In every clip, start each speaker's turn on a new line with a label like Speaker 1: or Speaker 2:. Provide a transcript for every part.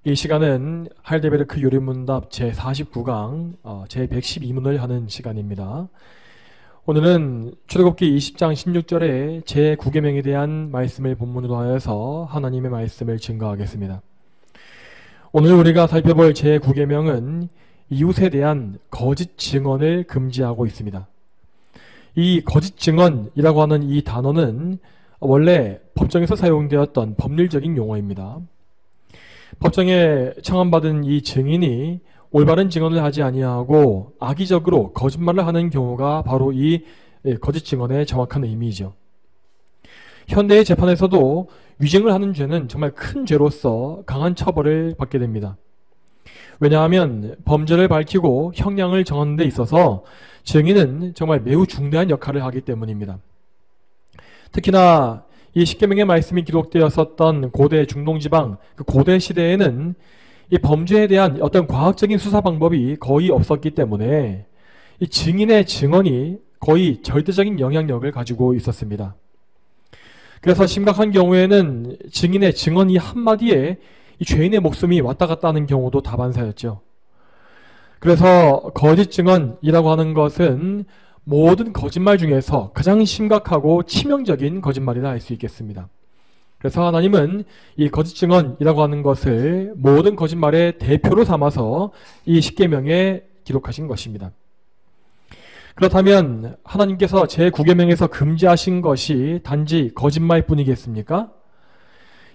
Speaker 1: 이 시간은 하이델베르크 요리문답 제49강 제112문을 하는 시간입니다. 오늘은 출애굽기 20장 16절에 제9계명에 대한 말씀을 본문으로 하여서 하나님의 말씀을 증거하겠습니다. 오늘 우리가 살펴볼 제9계명은 이웃에 대한 거짓 증언을 금지하고 있습니다. 이 거짓 증언이라고 하는 이 단어는 원래 법정에서 사용되었던 법률적인 용어입니다. 법정에 청함받은 이 증인이 올바른 증언을 하지 아니하고 악의적으로 거짓말을 하는 경우가 바로 이 거짓 증언의 정확한 의미이죠. 현대의 재판에서도 위증을 하는 죄는 정말 큰 죄로서 강한 처벌을 받게 됩니다. 왜냐하면 범죄를 밝히고 형량을 정하는 데 있어서 증인은 정말 매우 중대한 역할을 하기 때문입니다. 특히나 이 십계명의 말씀이 기록되었었던 고대 중동지방, 그 고대 시대에는 이 범죄에 대한 어떤 과학적인 수사 방법이 거의 없었기 때문에 이 증인의 증언이 거의 절대적인 영향력을 가지고 있었습니다. 그래서 심각한 경우에는 증인의 증언이 한마디에 이 죄인의 목숨이 왔다 갔다 하는 경우도 다반사였죠. 그래서 거짓 증언이라고 하는 것은 모든 거짓말 중에서 가장 심각하고 치명적인 거짓말이라 할 수 있겠습니다. 그래서 하나님은 이 거짓 증언이라고 하는 것을 모든 거짓말의 대표로 삼아서 이 십계명에 기록하신 것입니다. 그렇다면 하나님께서 제9계명에서 금지하신 것이 단지 거짓말뿐이겠습니까?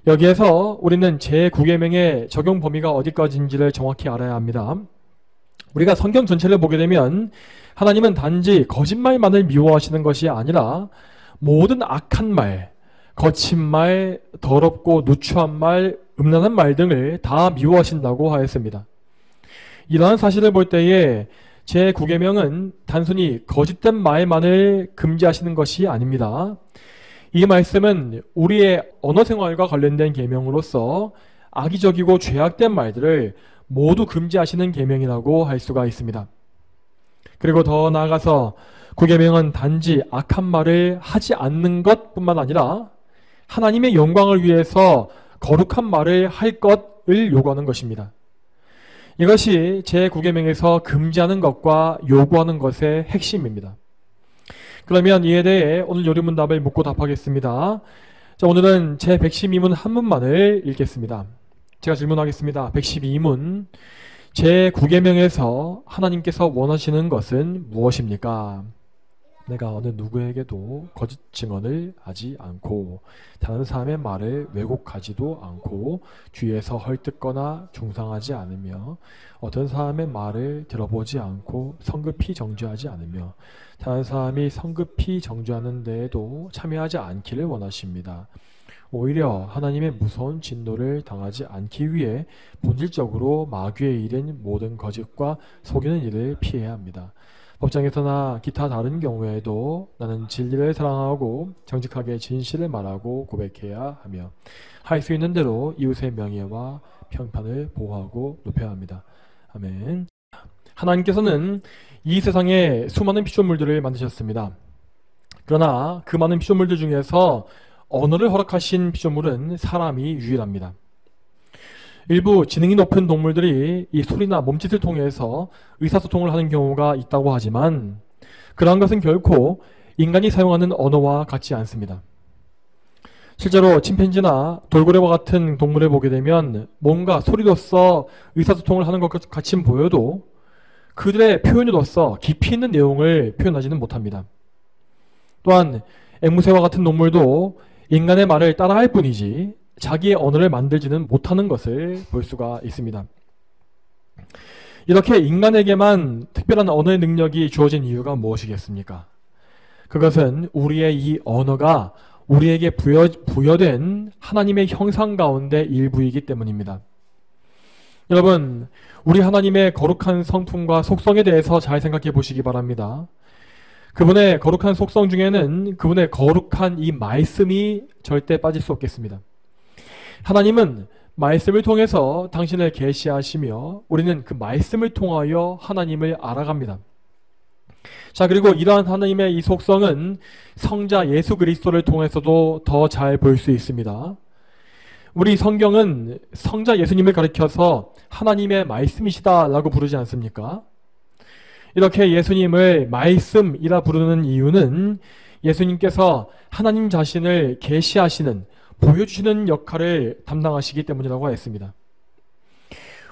Speaker 1: 여기에서 우리는 제9계명의 적용 범위가 어디까지인지를 정확히 알아야 합니다. 우리가 성경 전체를 보게 되면 하나님은 단지 거짓말만을 미워하시는 것이 아니라 모든 악한 말, 거친 말, 더럽고 누추한 말, 음란한 말 등을 다 미워하신다고 하였습니다. 이러한 사실을 볼 때에 제9계명은 단순히 거짓된 말만을 금지하시는 것이 아닙니다. 이 말씀은 우리의 언어 생활과 관련된 계명으로서 악의적이고 죄악된 말들을 모두 금지하시는 계명이라고 할 수가 있습니다. 그리고 더 나아가서 9계명은 단지 악한 말을 하지 않는 것뿐만 아니라 하나님의 영광을 위해서 거룩한 말을 할 것을 요구하는 것입니다. 이것이 제9계명에서 금지하는 것과 요구하는 것의 핵심입니다. 그러면 이에 대해 오늘 요리문답을 묻고 답하겠습니다. 자, 오늘은 제112문 한 문만을 읽겠습니다. 제가 질문하겠습니다. 112문. 제9계명에서 하나님께서 원하시는 것은 무엇입니까? 내가 어느 누구에게도 거짓 증언을 하지 않고 다른 사람의 말을 왜곡하지도 않고 뒤에서 헐뜯거나 중상하지 않으며 어떤 사람의 말을 들어보지 않고 성급히 정죄하지 않으며 다른 사람이 성급히 정죄하는 데에도 참여하지 않기를 원하십니다. 오히려 하나님의 무서운 진노를 당하지 않기 위해 본질적으로 마귀의 일인 모든 거짓과 속이는 일을 피해야 합니다. 법정에서나 기타 다른 경우에도 나는 진리를 사랑하고 정직하게 진실을 말하고 고백해야 하며 할 수 있는 대로 이웃의 명예와 평판을 보호하고 높여야 합니다. 아멘. 하나님께서는 이 세상에 수많은 피조물들을 만드셨습니다. 그러나 그 많은 피조물들 중에서 언어를 허락하신 피조물은 사람이 유일합니다. 일부 지능이 높은 동물들이 이 소리나 몸짓을 통해서 의사소통을 하는 경우가 있다고 하지만 그러한 것은 결코 인간이 사용하는 언어와 같지 않습니다. 실제로 침팬지나 돌고래와 같은 동물을 보게 되면 뭔가 소리로서 의사소통을 하는 것 같이 보여도 그들의 표현으로서 깊이 있는 내용을 표현하지는 못합니다. 또한 앵무새와 같은 동물도 인간의 말을 따라할 뿐이지 자기의 언어를 만들지는 못하는 것을 볼 수가 있습니다. 이렇게 인간에게만 특별한 언어의 능력이 주어진 이유가 무엇이겠습니까? 그것은 우리의 이 언어가 우리에게 부여된 하나님의 형상 가운데 일부이기 때문입니다. 여러분, 우리 하나님의 거룩한 성품과 속성에 대해서 잘 생각해 보시기 바랍니다. 그분의 거룩한 속성 중에는 그분의 거룩한 이 말씀이 절대 빠질 수 없겠습니다. 하나님은 말씀을 통해서 당신을 계시하시며 우리는 그 말씀을 통하여 하나님을 알아갑니다. 자, 그리고 이러한 하나님의 이 속성은 성자 예수 그리스도를 통해서도 더 잘 볼 수 있습니다. 우리 성경은 성자 예수님을 가리켜서 하나님의 말씀이시다라고 부르지 않습니까? 이렇게 예수님을 말씀이라 부르는 이유는 예수님께서 하나님 자신을 계시하시는, 보여주시는 역할을 담당하시기 때문이라고 하였습니다.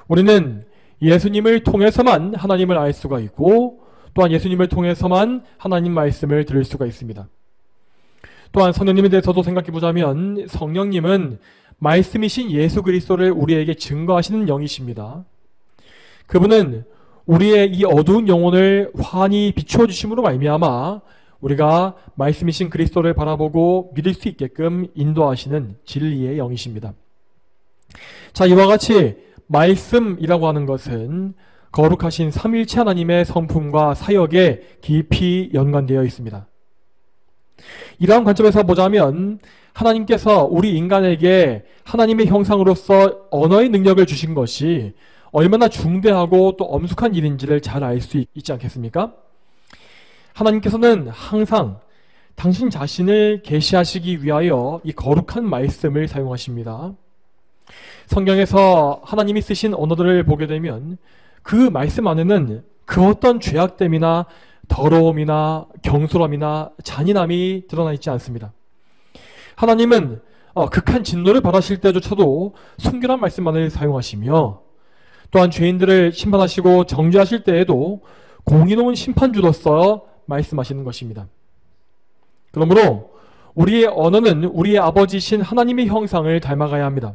Speaker 1: 우리는 예수님을 통해서만 하나님을 알 수가 있고, 또한 예수님을 통해서만 하나님 말씀을 들을 수가 있습니다. 또한 성령님에 대해서도 생각해 보자면 성령님은 말씀이신 예수 그리스도를 우리에게 증거하시는 영이십니다. 그분은 우리의 이 어두운 영혼을 환히 비추어 주심으로 말미암아 우리가 말씀이신 그리스도를 바라보고 믿을 수 있게끔 인도하시는 진리의 영이십니다. 자, 이와 같이 말씀이라고 하는 것은 거룩하신 삼위일체 하나님의 성품과 사역에 깊이 연관되어 있습니다. 이러한 관점에서 보자면 하나님께서 우리 인간에게 하나님의 형상으로서 언어의 능력을 주신 것이 얼마나 중대하고 또 엄숙한 일인지를 잘 알 수 있지 않겠습니까? 하나님께서는 항상 당신 자신을 계시하시기 위하여 이 거룩한 말씀을 사용하십니다. 성경에서 하나님이 쓰신 언어들을 보게 되면 그 말씀 안에는 그 어떤 죄악됨이나 더러움이나 경솔함이나 잔인함이 드러나 있지 않습니다. 하나님은 극한 진노를 벌하실 때조차도 순결한 말씀만을 사용하시며, 또한 죄인들을 심판하시고 정죄하실 때에도 공의로운 심판주로서 말씀하시는 것입니다. 그러므로 우리의 언어는 우리의 아버지신 하나님의 형상을 닮아가야 합니다.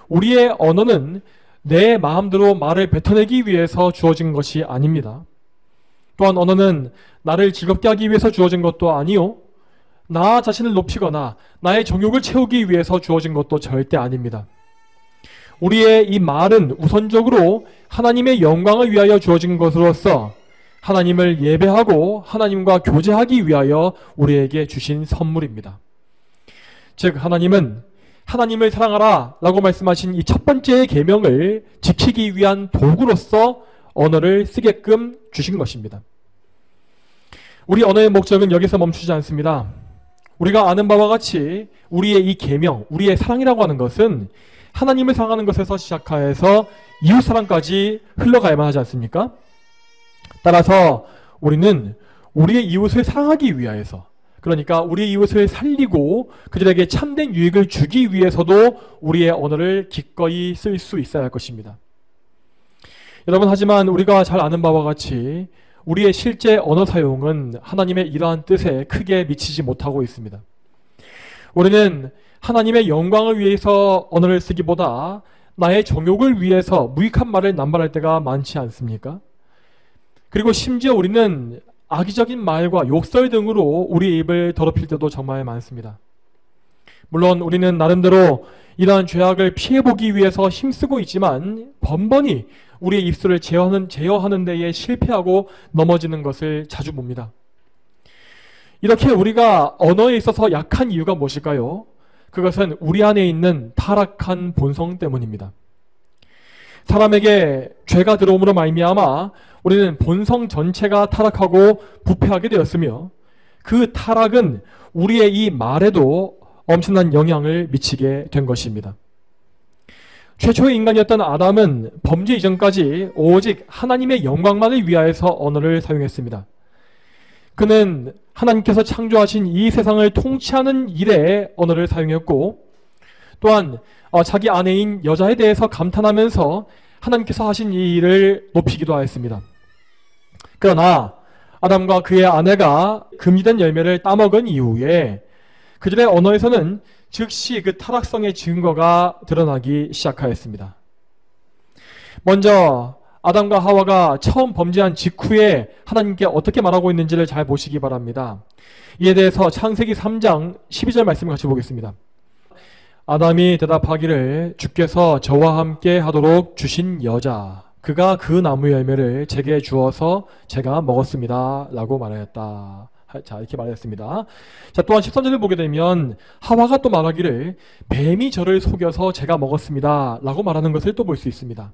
Speaker 1: 우리의 언어는 내 마음대로 말을 뱉어내기 위해서 주어진 것이 아닙니다. 또한 언어는 나를 즐겁게 하기 위해서 주어진 것도 아니요, 나 자신을 높이거나 나의 정욕을 채우기 위해서 주어진 것도 절대 아닙니다. 우리의 이 말은 우선적으로 하나님의 영광을 위하여 주어진 것으로서 하나님을 예배하고 하나님과 교제하기 위하여 우리에게 주신 선물입니다. 즉, 하나님은 하나님을 사랑하라 라고 말씀하신 이 첫 번째 계명을 지키기 위한 도구로서 언어를 쓰게끔 주신 것입니다. 우리 언어의 목적은 여기서 멈추지 않습니다. 우리가 아는 바와 같이 우리의 이 계명, 우리의 사랑이라고 하는 것은 하나님을 사랑하는 것에서 시작하여서 이웃사랑까지 흘러가야만 하지 않습니까? 따라서 우리는 우리의 이웃을 사랑하기 위하여서, 그러니까 우리의 이웃을 살리고 그들에게 참된 유익을 주기 위해서도 우리의 언어를 기꺼이 쓸 수 있어야 할 것입니다. 여러분, 하지만 우리가 잘 아는 바와 같이 우리의 실제 언어 사용은 하나님의 이러한 뜻에 크게 미치지 못하고 있습니다. 우리는 하나님의 영광을 위해서 언어를 쓰기보다 나의 정욕을 위해서 무익한 말을 남발할 때가 많지 않습니까? 그리고 심지어 우리는 악의적인 말과 욕설 등으로 우리의 입을 더럽힐 때도 정말 많습니다. 물론 우리는 나름대로 이러한 죄악을 피해보기 위해서 힘쓰고 있지만 번번이 우리의 입술을 제어하는 데에 실패하고 넘어지는 것을 자주 봅니다. 이렇게 우리가 언어에 있어서 약한 이유가 무엇일까요? 그것은 우리 안에 있는 타락한 본성 때문입니다. 사람에게 죄가 들어옴으로 말미암아 우리는 본성 전체가 타락하고 부패하게 되었으며, 그 타락은 우리의 이 말에도 엄청난 영향을 미치게 된 것입니다. 최초의 인간이었던 아담은 범죄 이전까지 오직 하나님의 영광만을 위하여서 언어를 사용했습니다. 그는 하나님께서 창조하신 이 세상을 통치하는 일에 언어를 사용했고, 또한 자기 아내인 여자에 대해서 감탄하면서 하나님께서 하신 이 일을 높이기도 하였습니다. 그러나 아담과 그의 아내가 금지된 열매를 따먹은 이후에 그들의 언어에서는 즉시 그 타락성의 증거가 드러나기 시작하였습니다. 먼저 아담과 하와가 처음 범죄한 직후에 하나님께 어떻게 말하고 있는지를 잘 보시기 바랍니다. 이에 대해서 창세기 3장 12절 말씀을 같이 보겠습니다. 아담이 대답하기를, 주께서 저와 함께 하도록 주신 여자, 그가 그 나무 열매를 제게 주어서 제가 먹었습니다 라고 말하였다. 자, 이렇게 말했습니다. 자, 또한 13절을 보게 되면 하와가 또 말하기를, 뱀이 저를 속여서 제가 먹었습니다 라고 말하는 것을 또 볼 수 있습니다.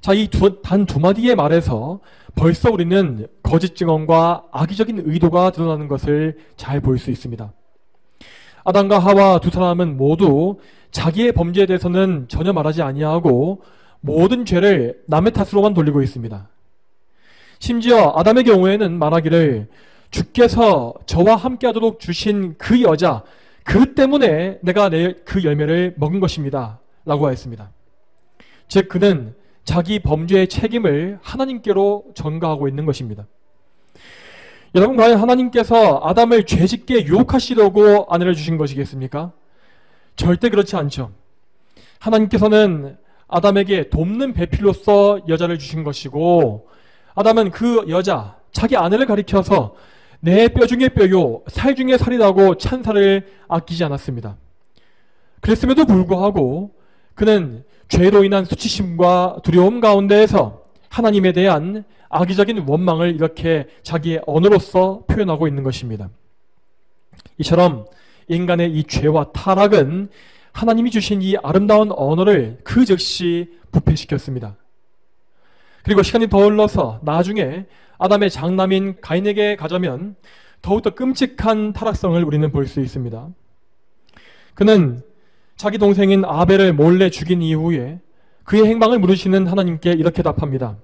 Speaker 1: 자, 이 단 두 마디의 말에서 벌써 우리는 거짓 증언과 악의적인 의도가 드러나는 것을 잘 볼 수 있습니다. 아담과 하와 두 사람은 모두 자기의 범죄에 대해서는 전혀 말하지 아니하고 모든 죄를 남의 탓으로만 돌리고 있습니다. 심지어 아담의 경우에는 말하기를 주께서 저와 함께하도록 주신 그 여자, 그 때문에 내가 그 열매를 먹은 것입니다 라고 하였습니다. 즉 그는 자기 범죄의 책임을 하나님께로 전가하고 있는 것입니다. 여러분, 과연 하나님께서 아담을 죄짓게 유혹하시려고 아내를 주신 것이겠습니까? 절대 그렇지 않죠. 하나님께서는 아담에게 돕는 배필로서 여자를 주신 것이고, 아담은 그 여자, 자기 아내를 가리켜서 내 뼈 중에 뼈요, 살 중에 살이라고 찬사를 아끼지 않았습니다. 그랬음에도 불구하고 그는 죄로 인한 수치심과 두려움 가운데에서 하나님에 대한 악의적인 원망을 이렇게 자기의 언어로서 표현하고 있는 것입니다. 이처럼 인간의 이 죄와 타락은 하나님이 주신 이 아름다운 언어를 그 즉시 부패시켰습니다. 그리고 시간이 더 흘러서 나중에 아담의 장남인 가인에게 가자면 더욱더 끔찍한 타락성을 우리는 볼 수 있습니다. 그는 자기 동생인 아벨을 몰래 죽인 이후에 그의 행방을 물으시는 하나님께 이렇게 답합니다.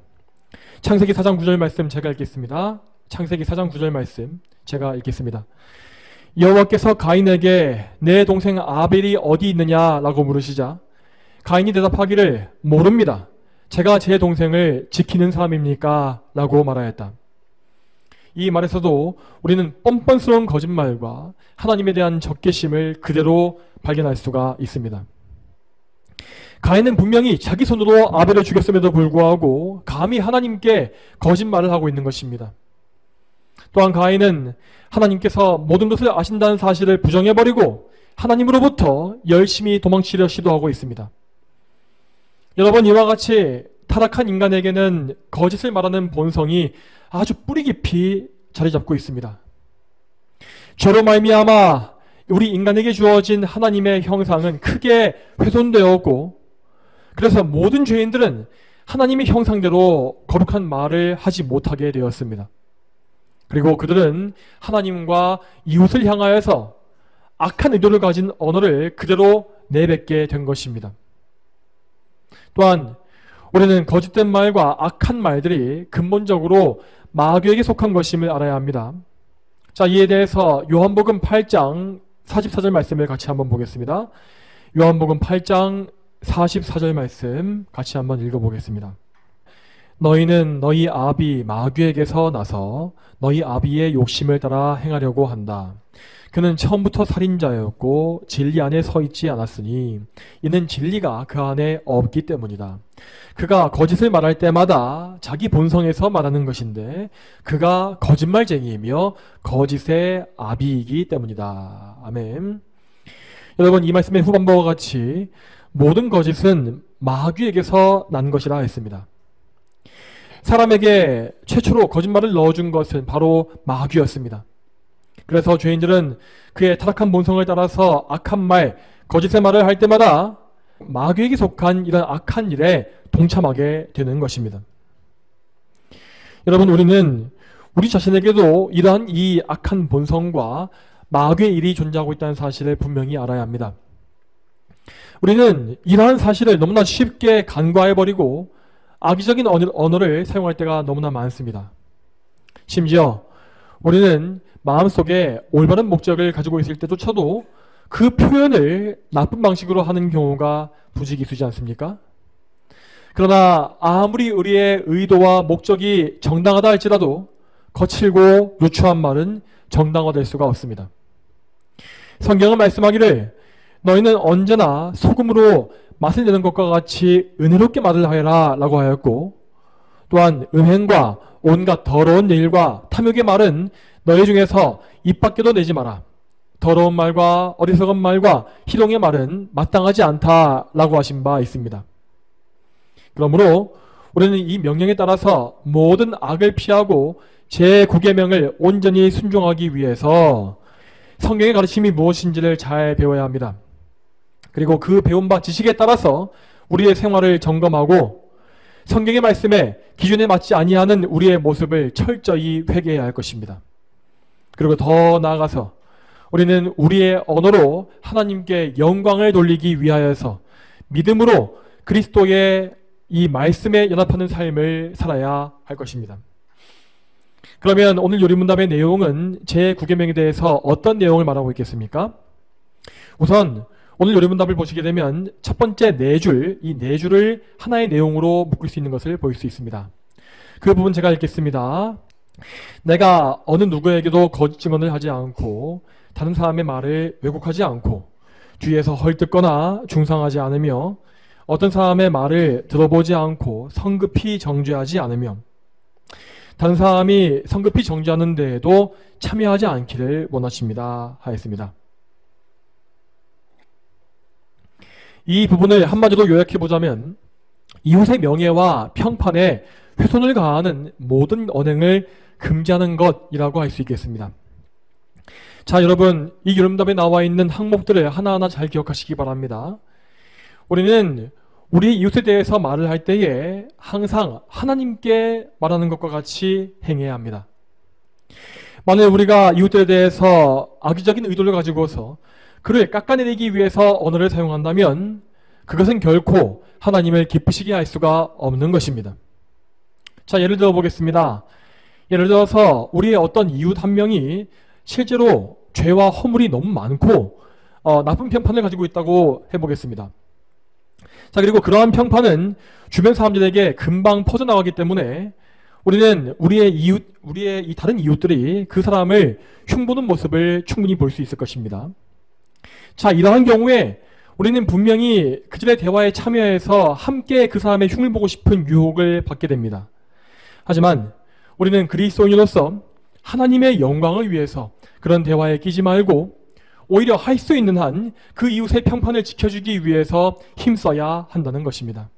Speaker 1: 창세기 4장 9절 말씀 제가 읽겠습니다. 창세기 4장 9절 말씀 제가 읽겠습니다. 여호와께서 가인에게 내 동생 아벨이 어디 있느냐라고 물으시자 가인이 대답하기를 모릅니다. 제가 제 동생을 지키는 사람입니까? 라고 말하였다. 이 말에서도 우리는 뻔뻔스러운 거짓말과 하나님에 대한 적개심을 그대로 발견할 수가 있습니다. 가인은 분명히 자기 손으로 아벨을 죽였음에도 불구하고 감히 하나님께 거짓말을 하고 있는 것입니다. 또한 가인은 하나님께서 모든 것을 아신다는 사실을 부정해버리고 하나님으로부터 열심히 도망치려 시도하고 있습니다. 여러분, 이와 같이 타락한 인간에게는 거짓을 말하는 본성이 아주 뿌리 깊이 자리 잡고 있습니다. 죄로 말미암아 우리 인간에게 주어진 하나님의 형상은 크게 훼손되었고, 그래서 모든 죄인들은 하나님의 형상대로 거룩한 말을 하지 못하게 되었습니다. 그리고 그들은 하나님과 이웃을 향하여서 악한 의도를 가진 언어를 그대로 내뱉게 된 것입니다. 또한 우리는 거짓된 말과 악한 말들이 근본적으로 마귀에게 속한 것임을 알아야 합니다. 자, 이에 대해서 요한복음 8장 44절 말씀을 같이 한번 보겠습니다. 요한복음 8장 44절 말씀 같이 한번 읽어보겠습니다. 너희는 너희 아비 마귀에게서 나서 너희 아비의 욕심을 따라 행하려고 한다. 그는 처음부터 살인자였고 진리 안에 서 있지 않았으니 이는 진리가 그 안에 없기 때문이다. 그가 거짓을 말할 때마다 자기 본성에서 말하는 것인데 그가 거짓말쟁이이며 거짓의 아비이기 때문이다. 아멘. 여러분, 이 말씀의 후반부와 같이 모든 거짓은 마귀에게서 난 것이라 했습니다. 사람에게 최초로 거짓말을 넣어준 것은 바로 마귀였습니다. 그래서 죄인들은 그의 타락한 본성을 따라서 악한 말, 거짓의 말을 할 때마다 마귀에게 속한 이런 악한 일에 동참하게 되는 것입니다. 여러분, 우리는 우리 자신에게도 이러한 이 악한 본성과 마귀의 일이 존재하고 있다는 사실을 분명히 알아야 합니다. 우리는 이러한 사실을 너무나 쉽게 간과해버리고 악의적인 언어를 사용할 때가 너무나 많습니다. 심지어 우리는 마음속에 올바른 목적을 가지고 있을 때조차도 그 표현을 나쁜 방식으로 하는 경우가 부지기수지 않습니까? 그러나 아무리 우리의 의도와 목적이 정당하다 할지라도 거칠고 누추한 말은 정당화될 수가 없습니다. 성경은 말씀하기를 너희는 언제나 소금으로 맛을 내는 것과 같이 은혜롭게 말을 하여라 라고 하였고, 또한 음행과 온갖 더러운 일과 탐욕의 말은 너희 중에서 입 밖에도 내지 마라. 더러운 말과 어리석은 말과 희롱의 말은 마땅하지 않다라고 하신 바 있습니다. 그러므로 우리는 이 명령에 따라서 모든 악을 피하고 제9계명을 온전히 순종하기 위해서 성경의 가르침이 무엇인지를 잘 배워야 합니다. 그리고 그 배운 바 지식에 따라서 우리의 생활을 점검하고 성경의 말씀에 기준에 맞지 아니하는 우리의 모습을 철저히 회개해야 할 것입니다. 그리고 더 나아가서 우리는 우리의 언어로 하나님께 영광을 돌리기 위하여서 믿음으로 그리스도의 이 말씀에 연합하는 삶을 살아야 할 것입니다. 그러면 오늘 요리문답의 내용은 제9계명에 대해서 어떤 내용을 말하고 있겠습니까? 우선 오늘 요리문답을 보시게 되면 첫 번째 이 네 줄을 하나의 내용으로 묶을 수 있는 것을 볼 수 있습니다. 그 부분 제가 읽겠습니다. 내가 어느 누구에게도 거짓 증언을 하지 않고 다른 사람의 말을 왜곡하지 않고 뒤에서 헐뜯거나 중상하지 않으며 어떤 사람의 말을 들어보지 않고 성급히 정죄하지 않으며 다른 사람이 성급히 정죄하는 데에도 참여하지 않기를 원하십니다 하였습니다. 이 부분을 한마디로 요약해보자면 이웃의 명예와 평판에 훼손을 가하는 모든 언행을 금지하는 것이라고 할 수 있겠습니다. 자, 여러분, 이 요리문답에 나와 있는 항목들을 하나하나 잘 기억하시기 바랍니다. 우리는 우리 이웃에 대해서 말을 할 때에 항상 하나님께 말하는 것과 같이 행해야 합니다. 만약 우리가 이웃들에 대해서 악의적인 의도를 가지고서 그를 깎아내리기 위해서 언어를 사용한다면 그것은 결코 하나님을 기쁘시게 할 수가 없는 것입니다. 자, 예를 들어 보겠습니다. 예를 들어서 우리의 어떤 이웃 한 명이 실제로 죄와 허물이 너무 많고 나쁜 평판을 가지고 있다고 해보겠습니다. 자, 그리고 그러한 평판은 주변 사람들에게 금방 퍼져나가기 때문에 우리는 우리의 이 다른 이웃들이 그 사람을 흉보는 모습을 충분히 볼 수 있을 것입니다. 자, 이러한 경우에 우리는 분명히 그들의 대화에 참여해서 함께 그 사람의 흉을 보고 싶은 유혹을 받게 됩니다. 하지만 우리는 그리스도인으로서 하나님의 영광을 위해서 그런 대화에 끼지 말고 오히려 할 수 있는 한 그 이웃의 평판을 지켜주기 위해서 힘써야 한다는 것입니다.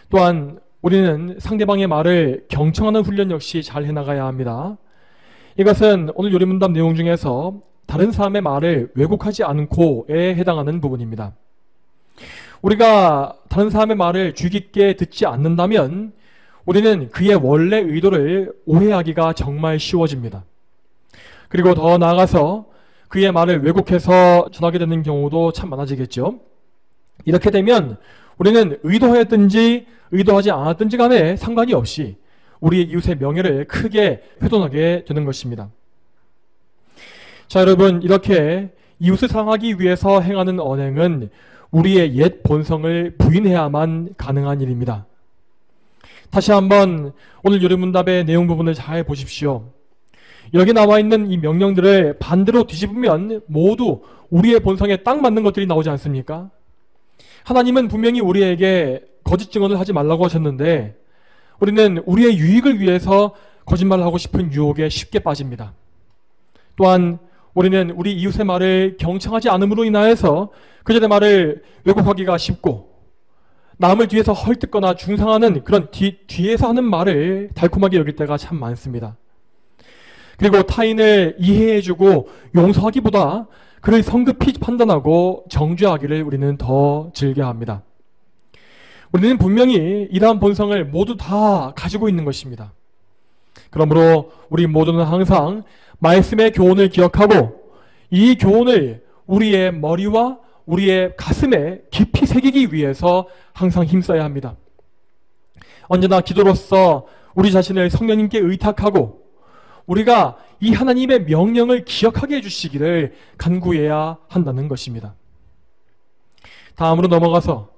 Speaker 1: 또한 우리는 상대방의 말을 경청하는 훈련 역시 잘 해나가야 합니다. 이것은 오늘 요리문답 내용 중에서 다른 사람의 말을 왜곡하지 않고에 해당하는 부분입니다. 우리가 다른 사람의 말을 주의 깊게 듣지 않는다면 우리는 그의 원래 의도를 오해하기가 정말 쉬워집니다. 그리고 더 나아가서 그의 말을 왜곡해서 전하게 되는 경우도 참 많아지겠죠. 이렇게 되면 우리는 의도했든지 의도하지 않았든지 간에 상관이 없이 우리의 이웃의 명예를 크게 훼손하게 되는 것입니다. 자, 여러분, 이렇게 이웃을 사랑하기 위해서 행하는 언행은 우리의 옛 본성을 부인해야만 가능한 일입니다. 다시 한번 오늘 요리문답의 내용 부분을 잘 보십시오. 여기 나와 있는 이 명령들을 반대로 뒤집으면 모두 우리의 본성에 딱 맞는 것들이 나오지 않습니까? 하나님은 분명히 우리에게 거짓 증언을 하지 말라고 하셨는데 우리는 우리의 유익을 위해서 거짓말을 하고 싶은 유혹에 쉽게 빠집니다. 또한 우리는 우리 이웃의 말을 경청하지 않음으로 인하여서 그들의 말을 왜곡하기가 쉽고 남을 뒤에서 헐뜯거나 중상하는 그런 뒤에서 하는 말을 달콤하게 여길 때가 참 많습니다. 그리고 타인을 이해해주고 용서하기보다 그를 성급히 판단하고 정죄하기를 우리는 더 즐겨합니다. 우리는 분명히 이러한 본성을 모두 다 가지고 있는 것입니다. 그러므로 우리 모두는 항상 말씀의 교훈을 기억하고 이 교훈을 우리의 머리와 우리의 가슴에 깊이 새기기 위해서 항상 힘써야 합니다. 언제나 기도로서 우리 자신을 성령님께 의탁하고 우리가 이 하나님의 명령을 기억하게 해주시기를 간구해야 한다는 것입니다. 다음으로 넘어가서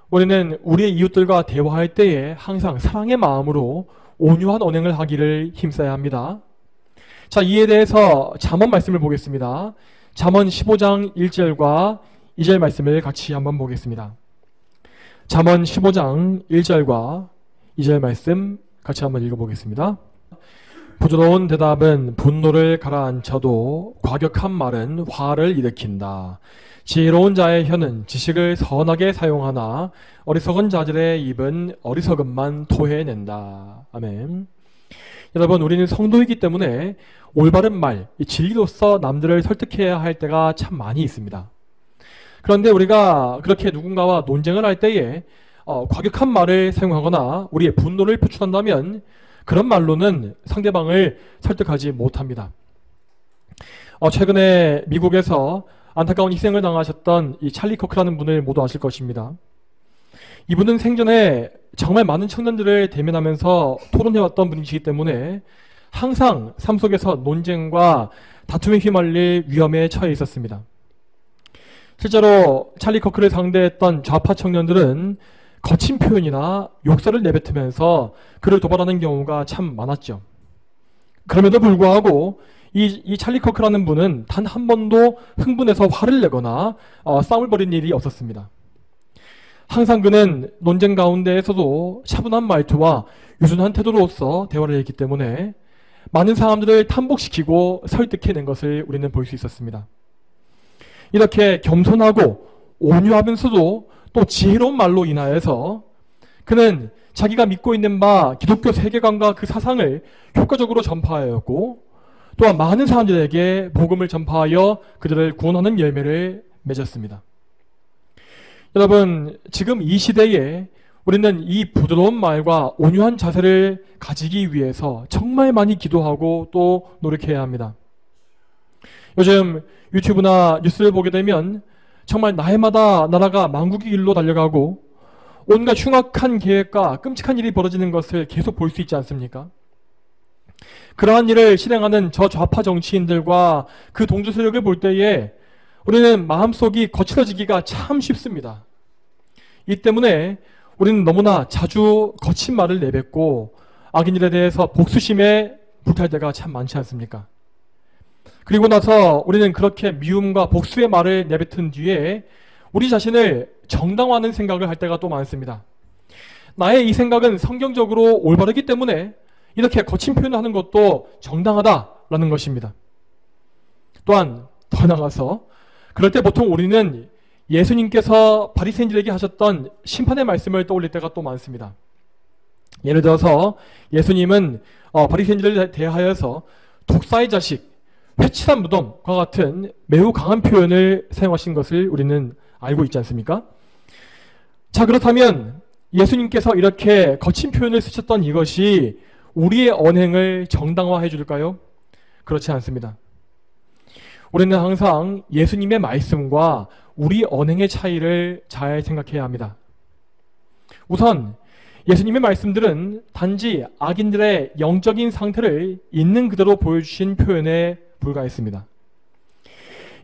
Speaker 1: 우리는 우리의 이웃들과 대화할 때에 항상 사랑의 마음으로 온유한 언행을 하기를 힘써야 합니다. 자, 이에 대해서 잠언 말씀을 보겠습니다. 잠언 15장 1절과 2절 말씀을 같이 한번 보겠습니다. 잠언 15장 1절과 2절 말씀 같이 한번 읽어보겠습니다. 부드러운 대답은 분노를 가라앉혀도 과격한 말은 화를 일으킨다. 지혜로운 자의 혀는 지식을 선하게 사용하나 어리석은 자들의 입은 어리석음만 토해낸다. 아멘. 여러분, 우리는 성도이기 때문에 올바른 말, 진리로서 남들을 설득해야 할 때가 참 많이 있습니다. 그런데 우리가 그렇게 누군가와 논쟁을 할 때에 과격한 말을 사용하거나 우리의 분노를 표출한다면 그런 말로는 상대방을 설득하지 못합니다. 최근에 미국에서 안타까운 희생을 당하셨던 이 찰리 커크라는 분을 모두 아실 것입니다. 이분은 생전에 정말 많은 청년들을 대면하면서 토론해왔던 분이시기 때문에 항상 삶 속에서 논쟁과 다툼에 휘말릴 위험에 처해 있었습니다. 실제로 찰리 커크를 상대했던 좌파 청년들은 거친 표현이나 욕설을 내뱉으면서 그를 도발하는 경우가 참 많았죠. 그럼에도 불구하고 이 찰리 커크라는 분은 단 한 번도 흥분해서 화를 내거나 싸움을 벌인 일이 없었습니다. 항상 그는 논쟁 가운데에서도 차분한 말투와 유순한 태도로서 대화를 했기 때문에 많은 사람들을 탐복시키고 설득해낸 것을 우리는 볼 수 있었습니다. 이렇게 겸손하고 온유하면서도 또 지혜로운 말로 인하여서 그는 자기가 믿고 있는 바 기독교 세계관과 그 사상을 효과적으로 전파하였고 또한 많은 사람들에게 복음을 전파하여 그들을 구원하는 열매를 맺었습니다. 여러분, 지금 이 시대에 우리는 이 부드러운 말과 온유한 자세를 가지기 위해서 정말 많이 기도하고 또 노력해야 합니다. 요즘 유튜브나 뉴스를 보게 되면 정말 날마다 나라가 망국의 길로 달려가고 온갖 흉악한 계획과 끔찍한 일이 벌어지는 것을 계속 볼 수 있지 않습니까? 그러한 일을 실행하는 저 좌파 정치인들과 그 동조 세력을 볼 때에 우리는 마음속이 거칠어지기가 참 쉽습니다. 이 때문에 우리는 너무나 자주 거친 말을 내뱉고 악인들에 대해서 복수심에 불탈 때가 참 많지 않습니까? 그리고 나서 우리는 그렇게 미움과 복수의 말을 내뱉은 뒤에 우리 자신을 정당화하는 생각을 할 때가 또 많습니다. 나의 이 생각은 성경적으로 올바르기 때문에 이렇게 거친 표현을 하는 것도 정당하다라는 것입니다. 또한 더 나아가서 그럴 때 보통 우리는 예수님께서 바리새인들에게 하셨던 심판의 말씀을 떠올릴 때가 또 많습니다. 예를 들어서 예수님은 바리새인들에 대하여서 독사의 자식, 회칠한 무덤과 같은 매우 강한 표현을 사용하신 것을 우리는 알고 있지 않습니까? 자, 그렇다면 예수님께서 이렇게 거친 표현을 쓰셨던 이것이 우리의 언행을 정당화해 줄까요? 그렇지 않습니다. 우리는 항상 예수님의 말씀과 우리 언행의 차이를 잘 생각해야 합니다. 우선 예수님의 말씀들은 단지 악인들의 영적인 상태를 있는 그대로 보여주신 표현에 불과했습니다.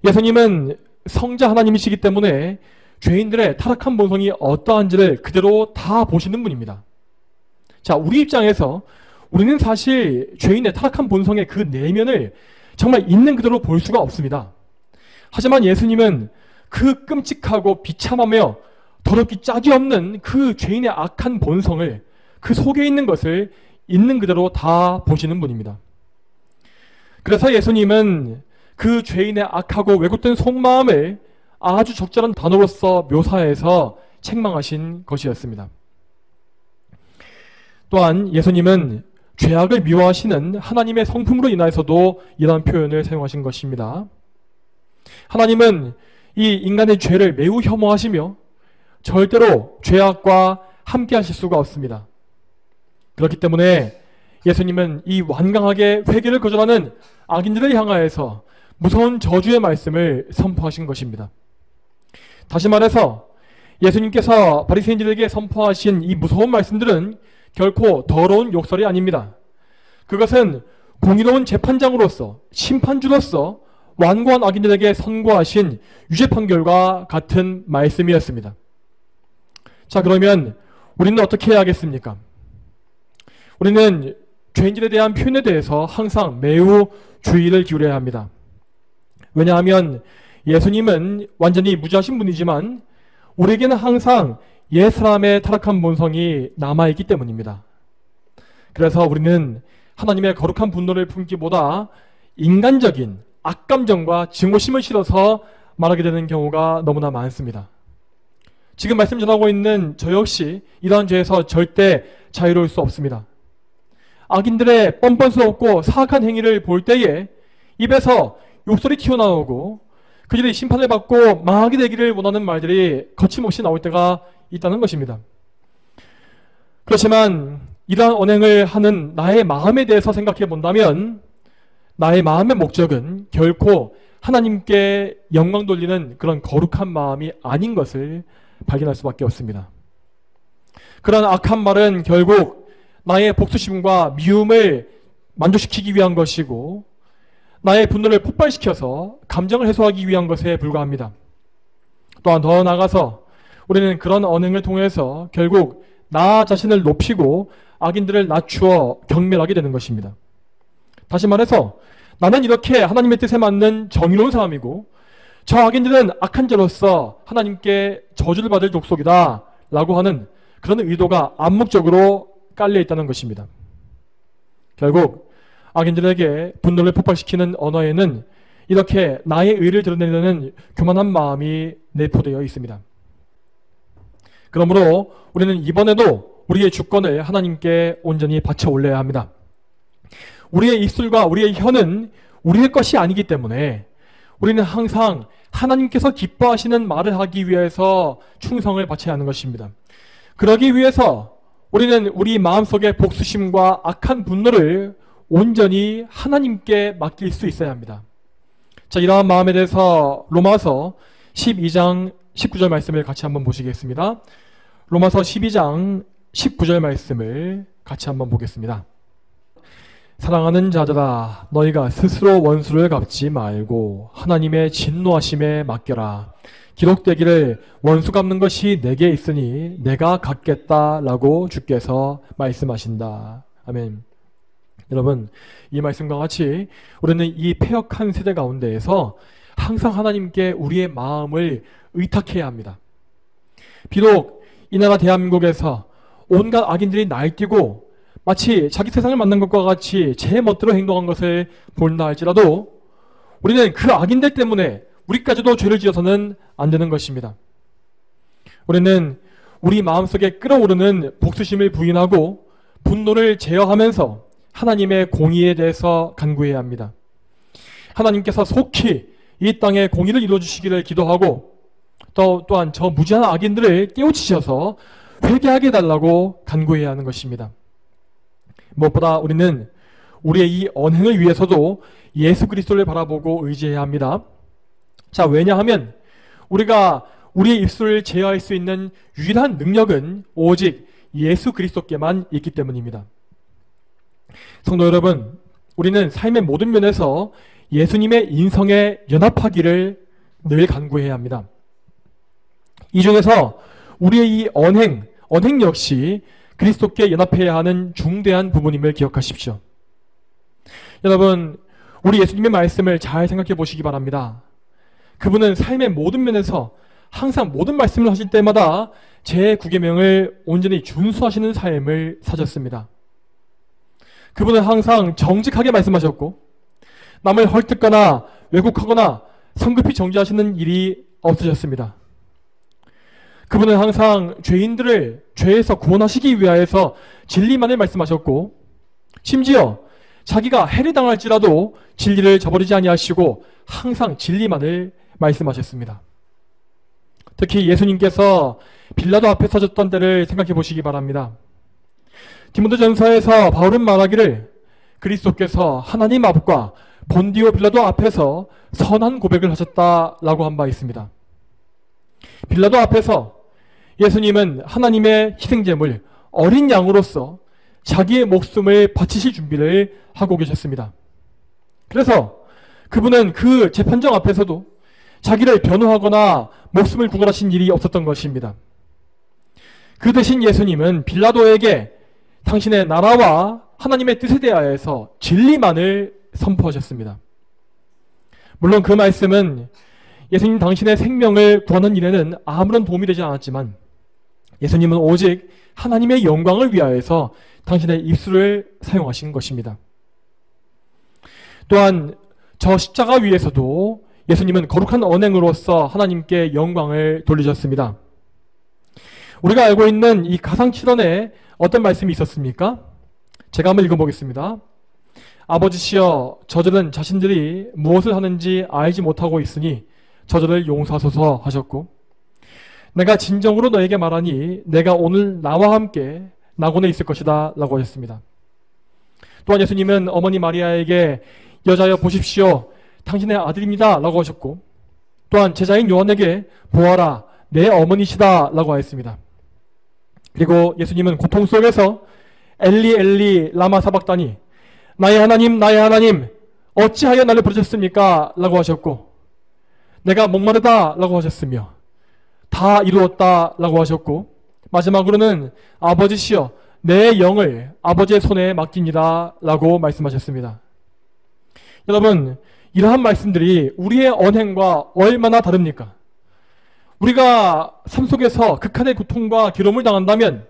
Speaker 1: 예수님은 성자 하나님이시기 때문에 죄인들의 타락한 본성이 어떠한지를 그대로 다 보시는 분입니다. 자, 우리 입장에서 우리는 사실 죄인의 타락한 본성의 그 내면을 정말 있는 그대로 볼 수가 없습니다. 하지만 예수님은 그 끔찍하고 비참하며 더럽기 짝이 없는 그 죄인의 악한 본성을, 그 속에 있는 것을 있는 그대로 다 보시는 분입니다. 그래서 예수님은 그 죄인의 악하고 왜곡된 속마음을 아주 적절한 단어로서 묘사해서 책망하신 것이었습니다. 또한 예수님은 죄악을 미워하시는 하나님의 성품으로 인하여서도 이러한 표현을 사용하신 것입니다. 하나님은 이 인간의 죄를 매우 혐오하시며 절대로 죄악과 함께 하실 수가 없습니다. 그렇기 때문에 예수님은 이 완강하게 회개를 거절하는 악인들을 향하여서 무서운 저주의 말씀을 선포하신 것입니다. 다시 말해서 예수님께서 바리새인들에게 선포하신 이 무서운 말씀들은 결코 더러운 욕설이 아닙니다. 그것은 공의로운 재판장으로서, 심판주로서 완고한 악인들에게 선고하신 유죄 판결과 같은 말씀이었습니다. 자, 그러면 우리는 어떻게 해야 하겠습니까? 우리는 죄인들에 대한 표현에 대해서 항상 매우 주의를 기울여야 합니다. 왜냐하면 예수님은 완전히 무죄하신 분이지만 우리에게는 항상 옛 사람의 타락한 본성이 남아있기 때문입니다. 그래서 우리는 하나님의 거룩한 분노를 품기보다 인간적인 악감정과 증오심을 실어서 말하게 되는 경우가 너무나 많습니다. 지금 말씀 전하고 있는 저 역시 이러한 죄에서 절대 자유로울 수 없습니다. 악인들의 뻔뻔스럽고 사악한 행위를 볼 때에 입에서 욕설이 튀어나오고 그들이 심판을 받고 망하게 되기를 원하는 말들이 거침없이 나올 때가 있다는 것입니다. 그렇지만 이러한 언행을 하는 나의 마음에 대해서 생각해 본다면 나의 마음의 목적은 결코 하나님께 영광 돌리는 그런 거룩한 마음이 아닌 것을 발견할 수밖에 없습니다. 그런 악한 말은 결국 나의 복수심과 미움을 만족시키기 위한 것이고 나의 분노를 폭발시켜서 감정을 해소하기 위한 것에 불과합니다. 또한 더 나아가서 우리는 그런 언행을 통해서 결국 나 자신을 높이고 악인들을 낮추어 경멸하게 되는 것입니다. 다시 말해서 나는 이렇게 하나님의 뜻에 맞는 정의로운 사람이고 저 악인들은 악한 자로서 하나님께 저주를 받을 족속이다 라고 하는 그런 의도가 암묵적으로 깔려 있다는 것입니다. 결국 악인들에게 분노를 폭발시키는 언어에는 이렇게 나의 의를 드러내려는 교만한 마음이 내포되어 있습니다. 그러므로 우리는 이번에도 우리의 주권을 하나님께 온전히 바쳐 올려야 합니다. 우리의 입술과 우리의 혀는 우리의 것이 아니기 때문에 우리는 항상 하나님께서 기뻐하시는 말을 하기 위해서 충성을 바쳐야 하는 것입니다. 그러기 위해서 우리는 우리 마음속의 복수심과 악한 분노를 온전히 하나님께 맡길 수 있어야 합니다. 자, 이러한 마음에 대해서 로마서 12장 19절 말씀을 같이 한번 보시겠습니다. 로마서 12장 19절 말씀을 같이 한번 보겠습니다. 사랑하는 자들아, 너희가 스스로 원수를 갚지 말고 하나님의 진노하심에 맡겨라. 기록되기를 원수 갚는 것이 내게 있으니 내가 갚겠다라고 주께서 말씀하신다. 아멘. 여러분, 이 말씀과 같이 우리는 이 패역한 세대 가운데에서 항상 하나님께 우리의 마음을 의탁해야 합니다. 비록 이 나라 대한민국에서 온갖 악인들이 날뛰고 마치 자기 세상을 만난 것과 같이 제 멋대로 행동한 것을 본다 할지라도 우리는 그 악인들 때문에 우리까지도 죄를 지어서는 안 되는 것입니다. 우리는 우리 마음속에 끓어오르는 복수심을 부인하고 분노를 제어하면서 하나님의 공의에 대해서 간구해야 합니다. 하나님께서 속히 이 땅에 공의를 이루어주시기를 기도하고 또한 저 무지한 악인들을 깨우치셔서 회개하게 해달라고 간구해야 하는 것입니다. 무엇보다 우리는 우리의 이 언행을 위해서도 예수 그리스도를 바라보고 의지해야 합니다. 자, 왜냐하면 우리가 우리의 입술을 제어할 수 있는 유일한 능력은 오직 예수 그리스도께만 있기 때문입니다. 성도 여러분, 우리는 삶의 모든 면에서 예수님의 인성에 연합하기를 늘 간구해야 합니다. 이 중에서 우리의 이 언행 역시 그리스도께 연합해야 하는 중대한 부분임을 기억하십시오. 여러분, 우리 예수님의 말씀을 잘 생각해 보시기 바랍니다. 그분은 삶의 모든 면에서 항상 모든 말씀을 하실 때마다 제9계명을 온전히 준수하시는 삶을 사셨습니다. 그분은 항상 정직하게 말씀하셨고 남을 헐뜯거나 왜곡하거나 성급히 정죄하시는 일이 없으셨습니다. 그분은 항상 죄인들을 죄에서 구원하시기 위하여서 진리만을 말씀하셨고 심지어 자기가 해를 당할지라도 진리를 저버리지 아니하시고 항상 진리만을 말씀하셨습니다. 특히 예수님께서 빌라도 앞에 서셨던 때를 생각해 보시기 바랍니다. 디모데전서에서 바울은 말하기를 그리스도께서 하나님 앞과 본디오 빌라도 앞에서 선한 고백을 하셨다라고 한 바 있습니다. 빌라도 앞에서 예수님은 하나님의 희생제물 어린 양으로서 자기의 목숨을 바치실 준비를 하고 계셨습니다. 그래서 그분은 그 재판정 앞에서도 자기를 변호하거나 목숨을 구걸하신 일이 없었던 것입니다. 그 대신 예수님은 빌라도에게 당신의 나라와 하나님의 뜻에 대하여서 진리만을 선포하셨습니다. 물론 그 말씀은 예수님 당신의 생명을 구하는 일에는 아무런 도움이 되지 않았지만 예수님은 오직 하나님의 영광을 위하여서 당신의 입술을 사용하신 것입니다. 또한 저 십자가 위에서도 예수님은 거룩한 언행으로서 하나님께 영광을 돌리셨습니다. 우리가 알고 있는 이 가상칠언에 어떤 말씀이 있었습니까? 제가 한번 읽어보겠습니다. 아버지시여, 저들은 자신들이 무엇을 하는지 알지 못하고 있으니 저들을 용서하소서 하셨고, 내가 진정으로 너에게 말하니 내가 오늘 나와 함께 낙원에 있을 것이다 라고 하셨습니다. 또한 예수님은 어머니 마리아에게 여자여 보십시오. 당신의 아들입니다. 라고 하셨고, 또한 제자인 요한에게 보아라, 내 어머니시다. 라고 하였습니다. 그리고 예수님은 고통 속에서 엘리 엘리 라마 사박다니, 나의 하나님 어찌하여 나를 부르셨습니까? 라고 하셨고, 내가 목마르다 라고 하셨으며, 다 이루었다 라고 하셨고, 마지막으로는 아버지시여 내 영을 아버지의 손에 맡깁니다 라고 말씀하셨습니다. 여러분, 이러한 말씀들이 우리의 언행과 얼마나 다릅니까? 우리가 삶 속에서 극한의 고통과 괴로움을 당한다면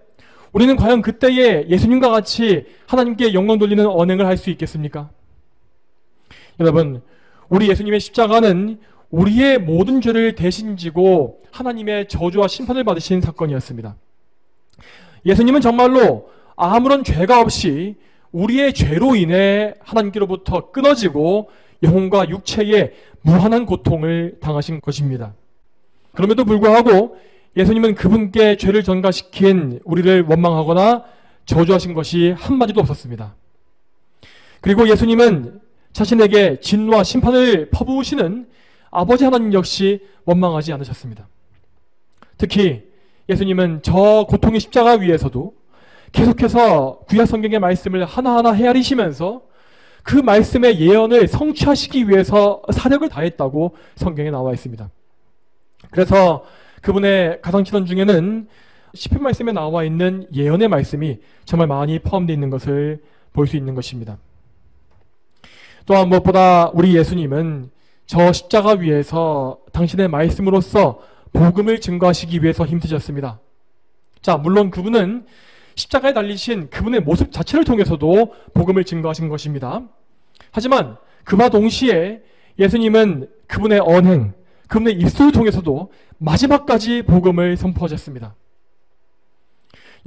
Speaker 1: 우리는 과연 그때에 예수님과 같이 하나님께 영광 돌리는 언행을 할 수 있겠습니까? 여러분, 우리 예수님의 십자가는 우리의 모든 죄를 대신 지고 하나님의 저주와 심판을 받으신 사건이었습니다. 예수님은 정말로 아무런 죄가 없이 우리의 죄로 인해 하나님께로부터 끊어지고 영혼과 육체에 무한한 고통을 당하신 것입니다. 그럼에도 불구하고 예수님은 그분께 죄를 전가시킨 우리를 원망하거나 저주하신 것이 한마디도 없었습니다. 그리고 예수님은 자신에게 진노와 심판을 퍼부으시는 아버지 하나님 역시 원망하지 않으셨습니다. 특히 예수님은 저 고통의 십자가 위에서도 계속해서 구약 성경의 말씀을 하나하나 헤아리시면서 그 말씀의 예언을 성취하시기 위해서 사력을 다했다고 성경에 나와 있습니다. 그래서 그분의 가상치론 중에는 시편 말씀에 나와 있는 예언의 말씀이 정말 많이 포함되어 있는 것을 볼 수 있는 것입니다. 또한 무엇보다 우리 예수님은 저 십자가 위에서 당신의 말씀으로써 복음을 증거하시기 위해서 힘드셨습니다. 자, 물론 그분은 십자가에 달리신 그분의 모습 자체를 통해서도 복음을 증거하신 것입니다. 하지만 그와 동시에 예수님은 그분의 언행, 그분의 입술을 통해서도 마지막까지 복음을 선포하셨습니다.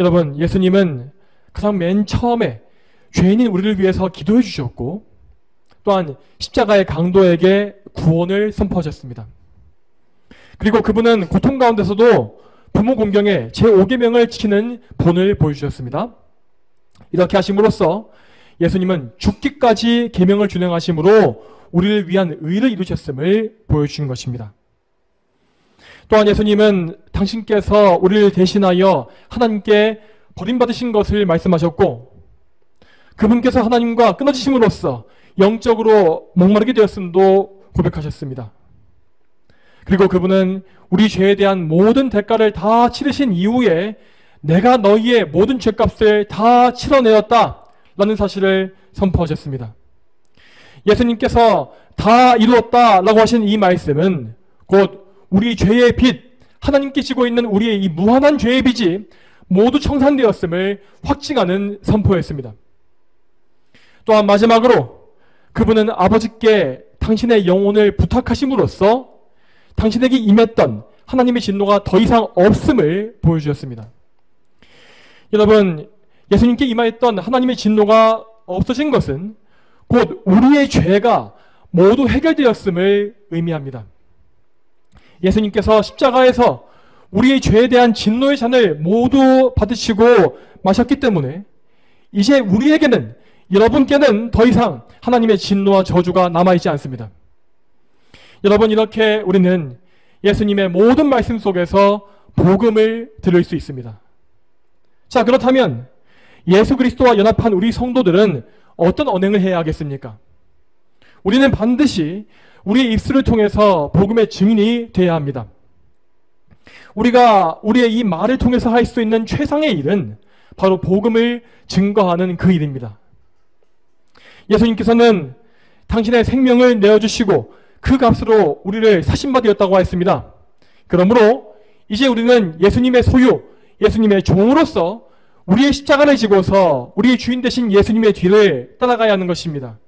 Speaker 1: 여러분, 예수님은 가장 맨 처음에 죄인인 우리를 위해서 기도해 주셨고, 또한 십자가의 강도에게 구원을 선포하셨습니다. 그리고 그분은 고통 가운데서도 부모 공경의 제5계명을 지키는 본을 보여주셨습니다. 이렇게 하심으로써 예수님은 죽기까지 계명을 준행하심으로 우리를 위한 의를 이루셨음을 보여주신 것입니다. 또한 예수님은 당신께서 우리를 대신하여 하나님께 버림받으신 것을 말씀하셨고, 그분께서 하나님과 끊어지심으로써 영적으로 목마르게 되었음도 고백하셨습니다. 그리고 그분은 우리 죄에 대한 모든 대가를 다 치르신 이후에 내가 너희의 모든 죄값을 다 치러내었다 라는 사실을 선포하셨습니다. 예수님께서 다 이루었다 라고 하신 이 말씀은 곧 우리 죄의 빚, 하나님께 지고 있는 우리의 이 무한한 죄의 빚이 모두 청산되었음을 확증하는 선포였습니다. 또한 마지막으로 그분은 아버지께 당신의 영혼을 부탁하심으로써 당신에게 임했던 하나님의 진노가 더 이상 없음을 보여주셨습니다. 여러분, 예수님께 임하였던 하나님의 진노가 없어진 것은 곧 우리의 죄가 모두 해결되었음을 의미합니다. 예수님께서 십자가에서 우리의 죄에 대한 진노의 잔을 모두 받으시고 마셨기 때문에 이제 우리에게는, 여러분께는 더 이상 하나님의 진노와 저주가 남아있지 않습니다. 여러분, 이렇게 우리는 예수님의 모든 말씀 속에서 복음을 들을 수 있습니다. 자, 그렇다면 예수 그리스도와 연합한 우리 성도들은 어떤 언행을 해야 하겠습니까? 우리는 반드시 우리의 입술을 통해서 복음의 증인이 되어야 합니다. 우리가 우리의 이 말을 통해서 할 수 있는 최상의 일은 바로 복음을 증거하는 그 일입니다. 예수님께서는 당신의 생명을 내어주시고 그 값으로 우리를 사신 바 되었다고 했습니다. 그러므로 이제 우리는 예수님의 소유, 예수님의 종으로서 우리의 십자가를 지고서 우리의 주인 되신 예수님의 뒤를 따라가야 하는 것입니다.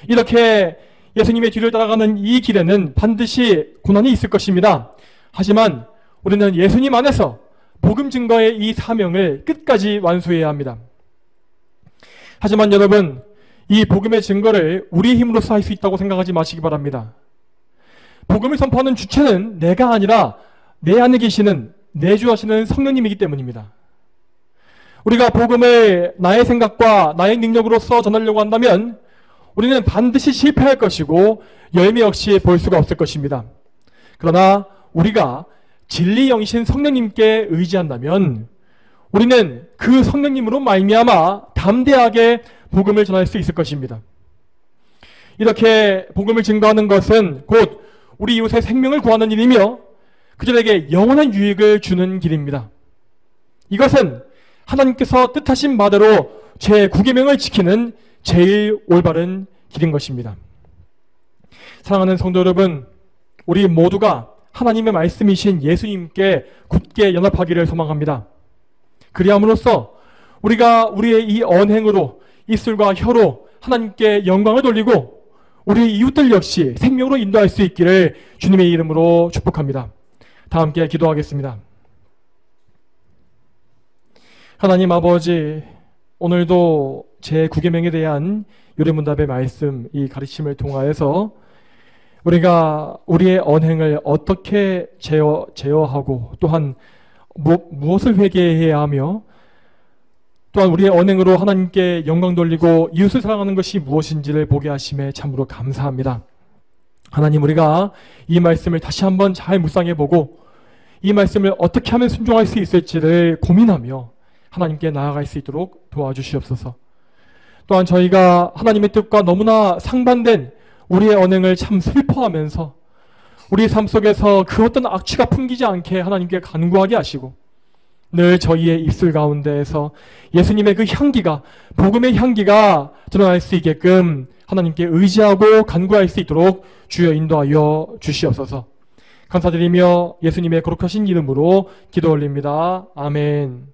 Speaker 1: 이렇게 예수님의 뒤를 따라가는 이 길에는 반드시 고난이 있을 것입니다. 하지만 우리는 예수님 안에서 복음 증거의 이 사명을 끝까지 완수해야 합니다. 하지만 여러분, 이 복음의 증거를 우리의 힘으로서 할 수 있다고 생각하지 마시기 바랍니다. 복음을 선포하는 주체는 내가 아니라 내 안에 계시는 내주하시는 성령님이기 때문입니다. 우리가 복음을 나의 생각과 나의 능력으로서 전하려고 한다면 우리는 반드시 실패할 것이고 열매 역시 볼 수가 없을 것입니다. 그러나 우리가 진리 영이신 성령님께 의지한다면 우리는 그 성령님으로 말미암아 담대하게 복음을 전할 수 있을 것입니다. 이렇게 복음을 증거하는 것은 곧 우리 이웃의 생명을 구하는 일이며 그들에게 영원한 유익을 주는 길입니다. 이것은 하나님께서 뜻하신 바대로 제9계명을 지키는 제일 올바른 길인 것입니다. 사랑하는 성도 여러분, 우리 모두가 하나님의 말씀이신 예수님께 굳게 연합하기를 소망합니다. 그리함으로써 우리가 우리의 이 언행으로 입술과 혀로 하나님께 영광을 돌리고 우리 이웃들 역시 생명으로 인도할 수 있기를 주님의 이름으로 축복합니다. 다 함께 기도하겠습니다. 하나님 아버지, 오늘도 제9계명에 대한 요리문답의 말씀, 이 가르침을 통하여서 우리가 우리의 언행을 어떻게 제어하고 또한 무엇을 회개해야 하며 또한 우리의 언행으로 하나님께 영광 돌리고 이웃을 사랑하는 것이 무엇인지를 보게 하심에 참으로 감사합니다. 하나님, 우리가 이 말씀을 다시 한번 잘 묵상해보고 이 말씀을 어떻게 하면 순종할 수 있을지를 고민하며 하나님께 나아갈 수 있도록 도와주시옵소서. 또한 저희가 하나님의 뜻과 너무나 상반된 우리의 언행을 참 슬퍼하면서 우리 삶 속에서 그 어떤 악취가 풍기지 않게 하나님께 간구하게 하시고 늘 저희의 입술 가운데에서 예수님의 그 향기가, 복음의 향기가 드러날 수 있게끔 하나님께 의지하고 간구할 수 있도록 주여 인도하여 주시옵소서. 감사드리며 예수님의 거룩하신 이름으로 기도 올립니다. 아멘.